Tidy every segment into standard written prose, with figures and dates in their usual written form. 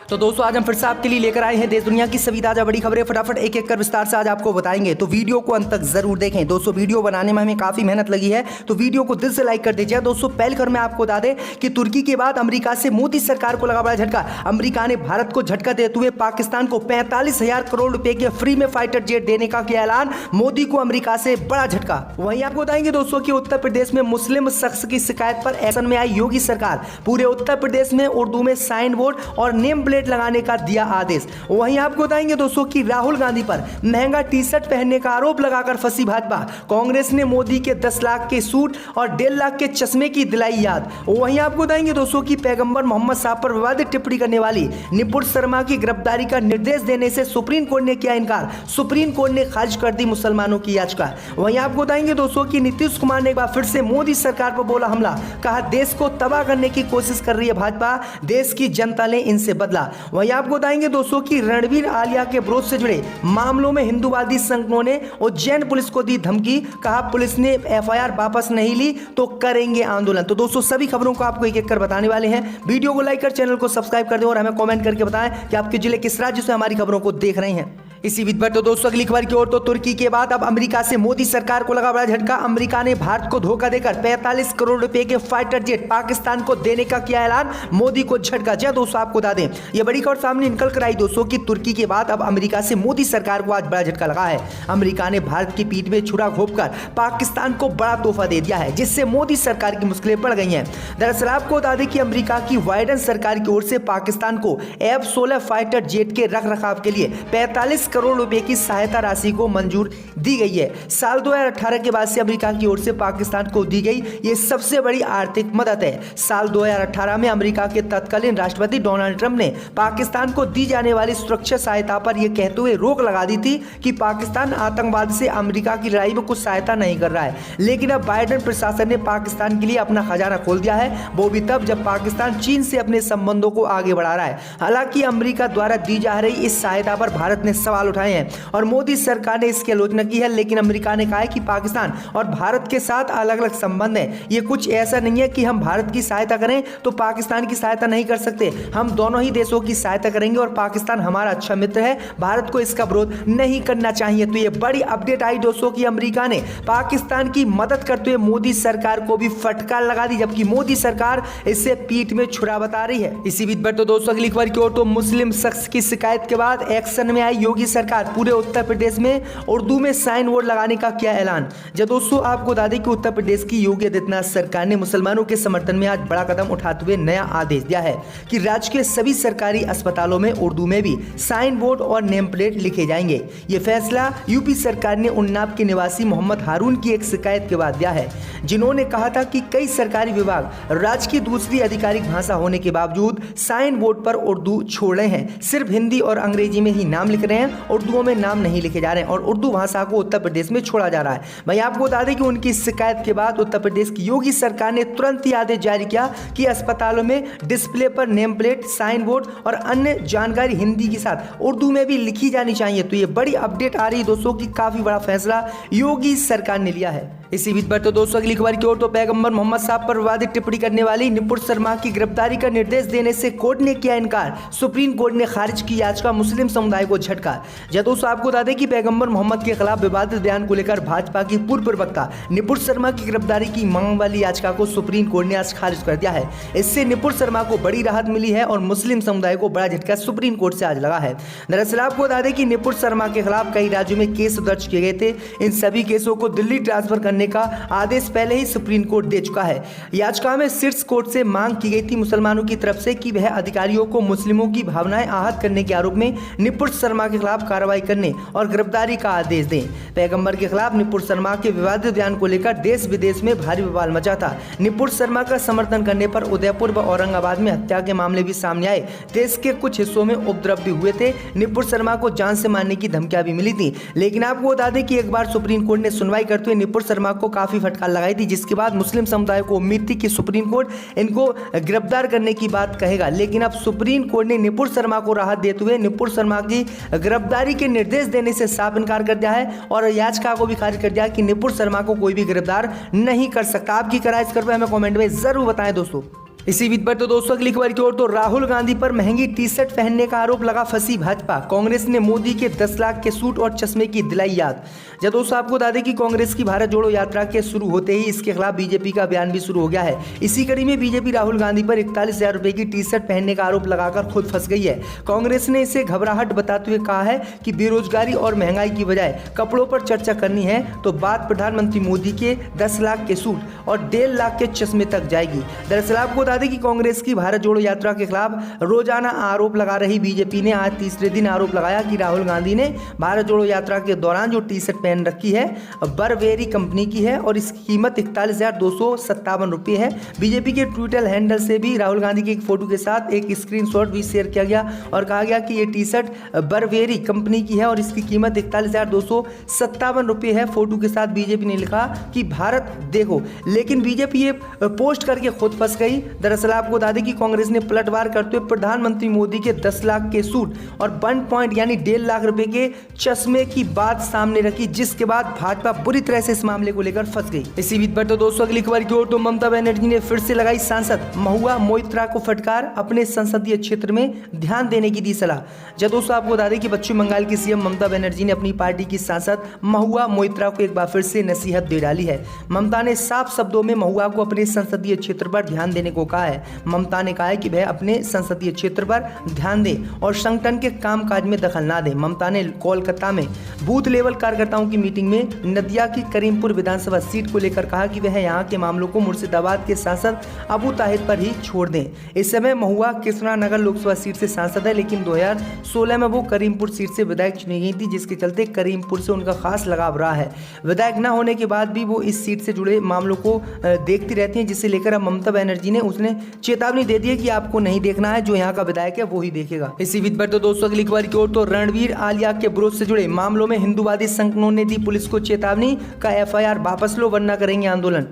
तो दोस्तों आज हम फिर से आपके लिए लेकर आए हैं देश दुनिया की सभी ताजा बड़ी खबरें। फटाफट एक एक कर विस्तार से आज आपको बताएंगे, तो वीडियो को अंत तक जरूर देखें। दोस्तों वीडियो बनाने में हमें काफी मेहनत लगी है, तो वीडियो को दिल से लाइक कर दीजिए। दोस्तों पहले खबर में आपको बता दें कि तुर्की के बाद अमेरिका से मोदी सरकार को लगा बड़ा झटका। अमेरिका ने भारत को झटका देते हुए पाकिस्तान को 45,000 करोड़ रुपए के फ्री में फाइटर जेट देने का किया ऐलान। मोदी को अमेरिका से बड़ा झटका। वहीं आपको बताएंगे दोस्तों कि उत्तर प्रदेश में मुस्लिम शख्स की शिकायत पर एक्शन में आई योगी सरकार। पूरे उत्तर प्रदेश में उर्दू में साइन बोर्ड और नेम प्लेट लगाने का दिया आदेश। वहीं आपको बताएंगे दोस्तों कि राहुल गांधी पर महंगा टी शर्ट पहनने का आरोप लगाकर फंसी भाजपा। कांग्रेस ने मोदी के 10 लाख के सूट और 1.5 लाख के चश्मे की दिलाई याद। वहीं आपको बताएंगे दोस्तों कि पैगंबर मोहम्मद साहब पर विवादित टिप्पणी करने वाली निपुण शर्मा की गिरफ्तारी का निर्देश देने से सुप्रीम कोर्ट ने किया इनकार। सुप्रीम कोर्ट ने खारिज कर दी मुसलमानों की याचिका। वहीं आपको बताएंगे दोस्तों कि नीतीश कुमार ने एक बार फिर से मोदी सरकार पर बोला हमला। कहा देश को तबाह करने की कोशिश कर रही है भाजपा, देश की जनता ने इनसे बदला। वहीं आपको बताएंगे दोस्तों कि रणवीर आलिया के विरोध से जुड़े मामलों में हिंदूवादी संगठनों ने उज्जैन पुलिस को दी धमकी। कहा पुलिस ने एफआईआर वापस नहीं ली तो करेंगे आंदोलन। तो दोस्तों सभी खबरों को आपको एक एक कर बताने वाले हैं। वीडियो को लाइक कर चैनल को सब्सक्राइब कर दें और हमें कमेंट करके बताएं कि आपके जिले किस राज्य से हमारी खबरों को देख रहे हैं। इसी बीच पर तो दोस्तों अगली खबर की ओर, तो तुर्की के बाद अब अमेरिका से मोदी सरकार को लगा बड़ा झटका। अमेरिका ने भारत को धोखा देकर 45 करोड़ रुपए के फाइटर जेट पाकिस्तान को देने का किया ऐलान। मोदी को झटका। जी दोस्तों आपको बता दें यह बड़ी खबर सामने निकल कर आई दोस्तों कि तुर्की के बाद अब अमेरिका से मोदी सरकार को आज बड़ा झटका लगा है। अमेरिका ने भारत की पीठ में छुरा घोंपकर पाकिस्तान को बड़ा तोहफा दे दिया है, जिससे मोदी सरकार की मुश्किलें बढ़ गई हैं। दरअसल आपको बता दें कि अमेरिका की बाइडेन सरकार की ओर से पाकिस्तान को F-16 फाइटर जेट के रख रखाव के लिए 45 करोड़ रुपए की सहायता राशि को मंजूर दी गई है। साल 2018 के बाद से अमेरिका की ओर से पाकिस्तान को दी गई ये सबसे बड़ी आर्थिक मदद है। साल 2018 में अमेरिका के तत्कालीन राष्ट्रपति डोनाल्ड ट्रंप ने पाकिस्तान को दी जाने वाली सुरक्षा सहायता पर यह कहते हुए रोक लगा दी थी कि पाकिस्तान आतंकवाद से अमेरिका की लड़ाई में कुछ सहायता नहीं कर रहा है। लेकिन अब बाइडेन प्रशासन ने पाकिस्तान के लिए अपना खजाना खोल दिया है, वो भी तब जब पाकिस्तान चीन से अपने संबंधों को आगे बढ़ा रहा है। हालांकि अमेरिका द्वारा दी जा रही इस सहायता पर भारत ने सवाल उठाए हैं और मोदी सरकार ने इसकी आलोचना की है। लेकिन अमेरिका ने कहा है कि पाकिस्तान और भारत के साथ अलग अलग संबंध हैं। ये कुछ ऐसा नहीं है कि हम भारत की सहायता करें तो पाकिस्तान की सहायता नहीं कर सकते। हम दोनों ही देशों की सहायता करेंगे और पाकिस्तान हमारा अच्छा मित्र है, भारत को इसका विरोध नहीं करना चाहिए। तो ये बड़ी अपडेट आई दोस्तों कि अमेरिका ने पाकिस्तान की मदद करते हुए मोदी सरकार को भी फटकार लगा दी, जबकि मोदी सरकार इससे पीठ में छुरा बता रही है। इसी बीच पर तो दोस्तों अगली खबर की ओर, तो मुस्लिम शख्स की शिकायत के बाद एक्शन में आई योगी सरकार। पूरे उत्तर प्रदेश में उर्दू में साइन बोर्ड लगाने का किया ऐलान। जब दोस्तों आपको बता दें कि उत्तर प्रदेश की योगी आदित्यनाथ सरकार ने मुसलमानों के समर्थन में आज बड़ा कदम उठाते हुए नया आदेश दिया है कि राज्य के सभी सरकारी अस्पतालों में उर्दू में भी साइन बोर्ड और नेम प्लेट लिखे जाएंगे। यह फैसला यूपी सरकार ने उन्नाव के निवासी मोहम्मद हारून की एक शिकायत के बाद दिया है, जिन्होंने कहा था कि कई सरकारी विभाग राज्य की दूसरी आधिकारिक भाषा होने के बावजूद साइन बोर्ड पर उर्दू छोड़ रहे हैं। सिर्फ हिंदी और अंग्रेजी में ही नाम लिख रहे हैं, उर्दू में नाम नहीं लिखे जा रहे हैं और उर्दू भाषा को उत्तर प्रदेश में छोड़ा जा रहा है। भाई आपको बता दें कि उनकी शिकायत के बाद उत्तर प्रदेश की योगी सरकार ने तुरंत ही आदेश जारी किया कि अस्पतालों में डिस्प्ले पर नेम प्लेट, साइन बोर्ड और अन्य जानकारी हिंदी के साथ उर्दू में भी लिखी जानी चाहिए। तो ये बड़ी अपडेट आ रही है दोस्तों कि काफी बड़ा फैसला योगी सरकार ने लिया है। इसी बीच पर तो दोस्तों अगली खबर की ओर, तो पैगंबर मोहम्मद साहब पर विवादित टिप्पणी करने वाली निपुण शर्मा की गिरफ्तारी का निर्देश देने से कोर्ट ने किया इनकार। सुप्रीम कोर्ट ने खारिज की याचिका, मुस्लिम समुदाय को झटका। जब दोस्तों आपको बता दें कि पैगंबर मोहम्मद के खिलाफ विवादित बयान को लेकर भाजपा की पूर्व प्रवक्ता निपुण शर्मा की गिरफ्तारी की मांग वाली याचिका को सुप्रीम कोर्ट ने आज खारिज कर दिया है। इससे निपुण शर्मा को बड़ी राहत मिली है और मुस्लिम समुदाय को बड़ा झटका सुप्रीम कोर्ट से आज लगा है। दरअसल आपको बता दें कि निपुण शर्मा के खिलाफ कई राज्यों में केस दर्ज किए गए थे। इन सभी केसों को दिल्ली ट्रांसफर करने का आदेश पहले ही सुप्रीम कोर्ट दे चुका है। याचिका में शीर्ष कोर्ट से मांग की गई थी मुसलमानों की तरफ से कि वह अधिकारियों को मुस्लिमों की भावनाएं आहत करने के आरोप में निपुण शर्मा के खिलाफ कार्रवाई करने और गिरफ्तारी का आदेश दें। पैगंबर के खिलाफ निपुण शर्मा के विवादित बयान को लेकर देश विदेश में भारी बवाल मचा था। निपुण शर्मा का समर्थन करने पर उदयपुर व औरंगाबाद में हत्या के मामले भी सामने आए। देश के कुछ हिस्सों में उपद्रव भी हुए थे। निपुण शर्मा को जान से मारने की धमकियां भी मिली थी। लेकिन आपको बता दें कि एक बार सुप्रीम कोर्ट ने सुनवाई करते हुए निपुण शर्मा को काफी फटकार लगाई थी, जिसके बाद मुस्लिम समुदाय को उम्मीद थी कि सुप्रीम कोर्ट इनको गिरफ्तार करने की बात कहेगा। लेकिन अब सुप्रीम कोर्ट ने निपुण शर्मा को राहत देते हुए निपुण शर्मा की गिरफ्तारी के निर्देश देने से साफ इनकार कर दिया है और याचिका को भी खारिज कर दिया कि निपुण शर्मा को कोई भी गिरफ्तार नहीं कर सकता। आपकी क्या राय इस पर हमें कमेंट में जरूर बताएं दोस्तों। इसी बीच पर तो दोस्तों अगली खबर की ओर तो राहुल गांधी पर महंगी टी शर्ट पहनने का आरोप लगा फंसी भाजपा। कांग्रेस ने मोदी के 10 लाख के सूट और चश्मे की दिलाई याद। जब दोस्तों आपको बता दें कि कांग्रेस की भारत जोड़ो यात्रा के शुरू होते ही इसके खिलाफ बीजेपी का अभियान भी शुरू हो गया है। इसी कड़ी में बीजेपी राहुल गांधी पर 41,000 रुपए की टी शर्ट पहनने का आरोप लगाकर खुद फंस गई है। कांग्रेस ने इसे घबराहट बताते हुए कहा है कि बेरोजगारी और महंगाई की बजाय कपड़ों पर चर्चा करनी है तो बात प्रधानमंत्री मोदी के 10 लाख के सूट और 1.5 लाख के चश्मे तक जाएगी। दरअसल आपको बता दें कि कांग्रेस की भारत जोड़ो यात्रा के खिलाफ रोजाना आरोप लगा रही बीजेपी ने आज तीसरे दिन आरोप लगाया कि राहुल गांधी ने भारत जोड़ो यात्रा के दौरान जो टी शर्ट पहन रखी है बरवेरी कंपनी की है और इसकी कीमत 41,257 रुपये है। बीजेपी के ट्विटर हैंडल से भी राहुल गांधी की एक फोटो के साथ एक स्क्रीनशॉट भी शेयर किया गया और कहा गया कि ये टी शर्ट बरवेरी कंपनी की है और इसकी कीमत 41,257 रुपये है। फोटो के साथ बीजेपी ने लिखा कि भारत देखो, लेकिन बीजेपी ये पोस्ट करके खुद फंस गई। दरअसल आपको बता दें कि कांग्रेस ने पलटवार करते हुए प्रधानमंत्री मोदी के 10 लाख के सूट और 1 पॉइंट यानी 1.5 लाख रुपए के चश्मे की बात सामने रखी, जिसके बाद भाजपा बुरी तरह से इस मामले को लेकर फंस गई। इसी बीच पर तो दोस्तों अगली खबर की ओर तो ममता बनर्जी ने फिर से लगाई सांसद महुआ मोइत्रा को फटकार, अपने संसदीय क्षेत्र में ध्यान देने की दी सलाह। जब दोस्तों आपको बता दें कि पश्चिम बंगाल की सीएम ममता बनर्जी ने अपनी पार्टी की सांसद महुआ मोइत्रा को एक बार फिर से नसीहत दे डाली है। ममता ने साफ शब्दों में महुआ को अपने संसदीय क्षेत्र पर ध्यान देने को कहा है। ममता ने कहा है कि वह अपने संसदीय क्षेत्र पर ध्यान दे और संगठन के कामकाज में दखल ना दे। ममता ने कोलकाता में बूथ लेवल कार्यकर्ताओं की मीटिंग में नदिया की करीमपुर विधानसभा सीट को लेकर कहा कि वह यहां के मामलों को मुर्शिदाबाद के सांसद अबू ताहिर पर ही छोड़ दें। इस समय महुआ कृष्णानगर लोकसभा सीट से सांसद है, लेकिन 2016 में वो करीमपुर सीट से विधायक चुनी गई थी, जिसके चलते करीमपुर से उनका खास लगाव रहा है। विधायक न होने के बाद भी वो इस सीट से जुड़े मामलों को देखती रहती हैं, जिसे लेकर अब ममता बनर्जी ने उसने चेतावनी दे दी है कि आपको नहीं देखना है, जो यहाँ का विधायक है वो ही देखेगा। इसी बीच पर तो दोस्तों अगली खबर की ओर तो रणवीर आलिया के विरोध से जुड़े मामलों में हिंदूवादी संगठनों ने दी पुलिस को चेतावनी का एफआईआर वापस लो वरना करेंगे आंदोलन।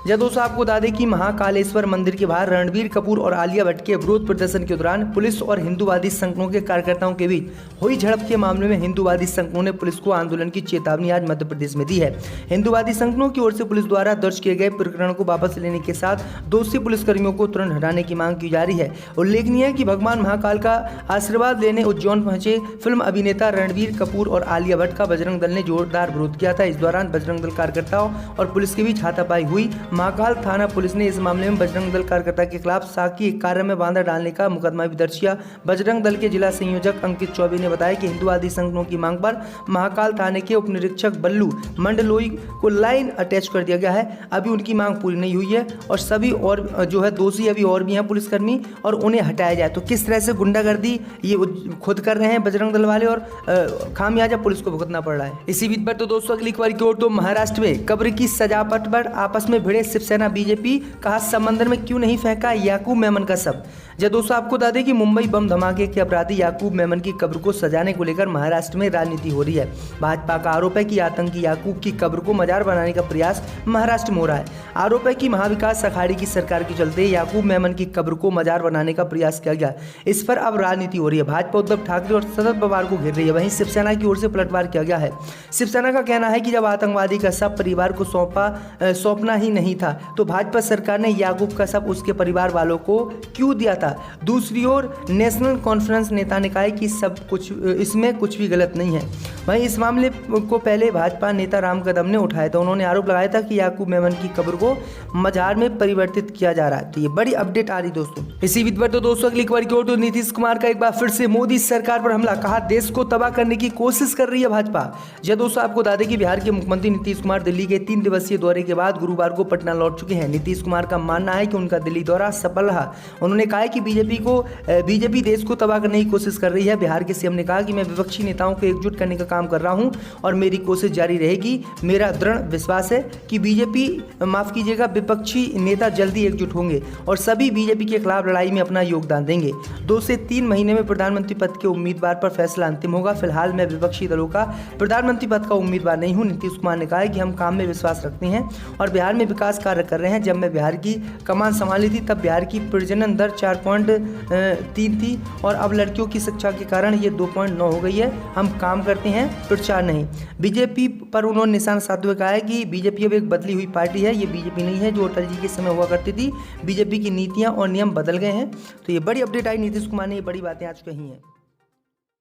जब दोस्तों आपको बता दें कि महाकालेश्वर मंदिर के बाहर रणबीर कपूर और आलिया भट्ट के विरोध प्रदर्शन के दौरान पुलिस और हिंदूवादी संगठनों के कार्यकर्ताओं के बीच हुई झड़प के मामले में हिंदूवादी संगठनों ने पुलिस को आंदोलन की चेतावनी आज मध्य प्रदेश में दी है। हिंदूवादी संगठनों की ओर से पुलिस द्वारा दर्ज किए गए प्रकरण को वापस लेने के साथ दोषी पुलिसकर्मियों को तुरंत हटाने की मांग की जा रही है। उल्लेखनीय है कि भगवान महाकाल का आशीर्वाद लेने उज्जैन पहुंचे फिल्म अभिनेता रणबीर कपूर और आलिया भट्ट का बजरंग दल ने जोरदार विरोध किया था। इस दौरान बजरंग दल कार्यकर्ताओं और पुलिस के बीच हाथापाई हुई। महाकाल थाना पुलिस ने इस मामले में बजरंग दल कार्यकर्ता के खिलाफ साकी कार्य में बांधा डालने का मुकदमा भी दर्ज किया। बजरंग दल के जिला संयोजक अंकित चौबे ने बताया कि हिंदूवादी संगठनों की मांग पर महाकाल थाने के उप निरीक्षक बल्लू मंडलोई को लाइन अटैच कर दिया गया है। अभी उनकी मांग पूरी नहीं हुई है और सभी और जो है दोषी अभी और भी हैं पुलिसकर्मी और उन्हें हटाया जाए। तो किस तरह से गुंडागर्दी ये खुद कर रहे हैं बजरंग दल वाले और खामियाजा पुलिस को भुगतना पड़ रहा है। इसी बीच पर तो दोस्तों अगली खबर की ओर तो महाराष्ट्र में कब्र की सजावट पर आपस में भिड़े शिवसेना बीजेपी, कहा समंदर में क्यों नहीं फेंका याकूब मेमन का शव। जब दोस्तों आपको बता दें कि मुंबई बम धमाके के अपराधी याकूब मेमन की कब्र को सजाने को लेकर महाराष्ट्र में राजनीति हो रही है। भाजपा का आरोप है कि आतंकी याकूब की कब्र को मजार बनाने का प्रयास महाराष्ट्र में हो रहा है। आरोप है कि महाविकास अघाड़ी की सरकार के चलते याकूब मेमन की कब्र को मजार बनाने का प्रयास किया गया। इस पर अब राजनीति हो रही है। भाजपा उद्धव ठाकरे और शरद पवार को घेर रही है। वहीं शिवसेना की ओर से पलटवार किया गया है। शिवसेना का कहना है कि जब आतंकवादी का शव परिवार को सौंपना ही नहीं था तो भाजपा सरकार ने याकूब का शव उसके परिवार वालों को क्यों दिया था। दूसरी ओर नेशनल कॉन्फ्रेंस नेता ने कहा कि सब कुछ इसमें कुछ भी गलत नहीं है। वहीं इस मामले को पहले भाजपा नेता राम कदम ने उठाया था। उन्होंने आरोप लगाया था कि याकूब मेमन की कब्र को मजार में परिवर्तित किया जा रहा है। तो ये बड़ी अपडेट आ रही दोस्तों। इसी बीच पर तो दोस्तों अगली खबर की ओर तो नीतीश कुमार का एक बार फिर से मोदी सरकार पर हमला, कहा देश को तबाह करने की कोशिश कर रही है भाजपा। जब दोस्तों आपको बता दें कि बिहार के मुख्यमंत्री नीतीश कुमार दिल्ली के 3 दिवसीय दौरे के बाद गुरुवार को पटना लौट चुके हैं। नीतीश कुमार का मानना है कि उनका दिल्ली दौरा सफल रहा। उन्होंने कहा कि बीजेपी देश को तबाह करने की कोशिश कर रही है। बिहार के सीएम ने कहा कि मैं विपक्षी नेताओं को एकजुट करने का काम कर रहा हूं और मेरी कोशिश जारी रहेगी। मेरा दृढ़ विश्वास है कि विपक्षी नेता जल्दी एकजुट होंगे और सभी बीजेपी के खिलाफ लड़ाई में अपना योगदान देंगे। 2 से 3 महीने में प्रधानमंत्री पद के उम्मीदवार पर फैसला अंतिम होगा। फिलहाल मैं विपक्षी दलों का प्रधानमंत्री पद का उम्मीदवार नहीं हूं। नीतीश कुमार ने कहा है कि हम काम में विश्वास रखते हैं और बिहार में विकास कार्य कर रहे हैं। जब मैं बिहार की कमान संभाली थी तब बिहार की प्रजनन दर 4 4.3 थी और अब लड़कियों की शिक्षा के कारण ये 2.9 हो गई है। हम काम करते हैं, प्रचार नहीं। बीजेपी पर उन्होंने निशाना साधते हुए कहा है कि बीजेपी अब एक बदली हुई पार्टी है, ये बीजेपी नहीं है जो अटल जी के समय हुआ करती थी। बीजेपी की नीतियाँ और नियम बदल गए हैं। तो ये बड़ी अपडेट आई नीतीश कुमार ने ये बड़ी बातें आज कही हैं।